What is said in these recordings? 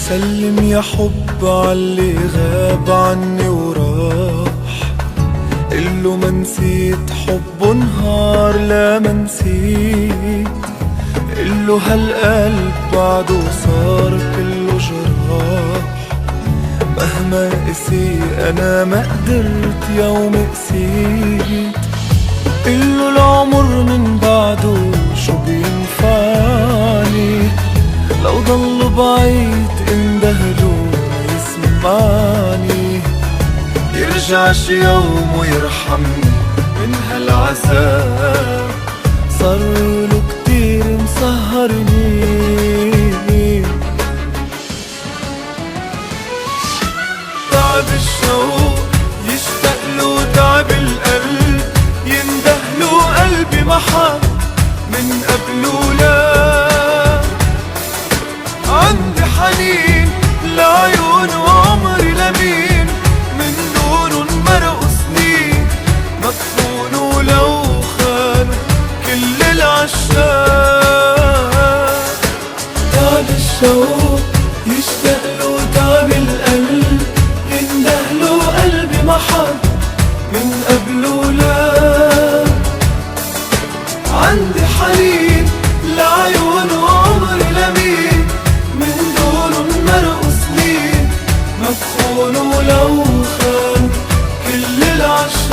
سلم يا حب عاللي غاب عني وراح، قله ما نسيت حبه نهار لا ما نسيت، قله هالقلب بعده صار كله جراح، مهما قسي أنا ما قدرت يوم قسيت، قله العمر من بعده شو بينفعني، لو ضل بعيد اندهله ما يسمعني، يرجع شي يوم ويرحمني من هالعذاب، صارله كتير مسهرني. تعب الشوق يشتاقله تعب القلب، يندهله قلبي ما حب من قبله لا، عندي حنين لعيون وعمري لمين، من دونه مرقوا سنين، مدفونوا لو خانوا كل العشاق. تعب الشوق يشتاقله تعب القلب، يندهله قلبي ما حب من قبله لا، عندي حنين لعيون وعمري لمين، من دونه مرقوا سنين، مدفونوا لو خان كل العشاق.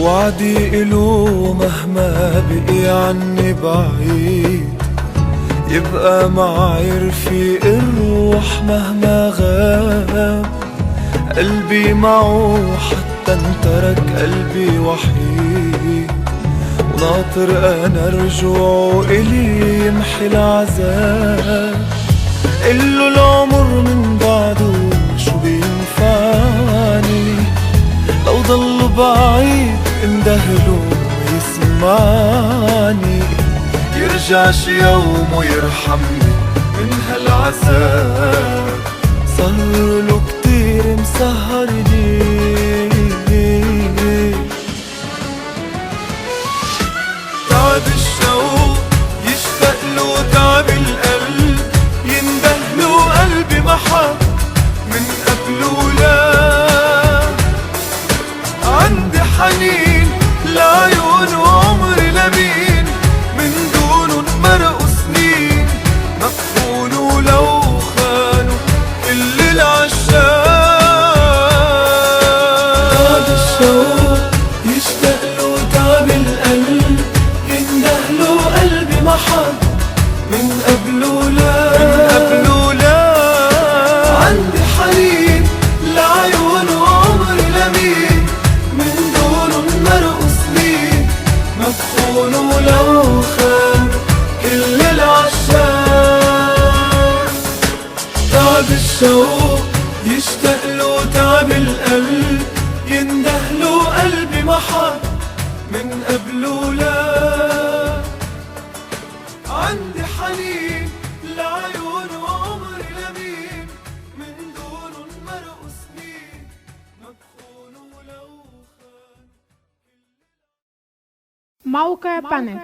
وعدي إله مهما بقي عني بعيد، يبقى معي رفيق الروح مهما غاب، قلبي معه حتى انترك قلبي وحيد، وناطر أنا رجوعه إلي يمحي العذاب، قله العمر من بعده شو بينفعني، لو ضل بعيد اندهله يسمعني، يرجع شي يوم ويرحمني من هالعذاب، صارله كتير مسهرني. تعب الشوق يشتاقله تعب القلب، يندهله قلبي ما حب من قبله لا، عندي حنين لعيون وعمري لمين، من دونه مرقوا سنين، مدفونوا لو خانوا كل العشاق. تعب الشوق يشتاقله تعب القلب، يندهله قلبي ما حب من قبله لا، عندي حنين لعيون وعمري لمين، من دونه مرقوا سنين، مدفونوا لو خان كل العشاق. تعب الشوق يشتاقله تعب القلب، يندهله قلبي ما حب من قبله لا، عندي حنين لعيون وعمري لمين، من دونه مرقوا سنين، مدفونوا لو خان. موقع بانل.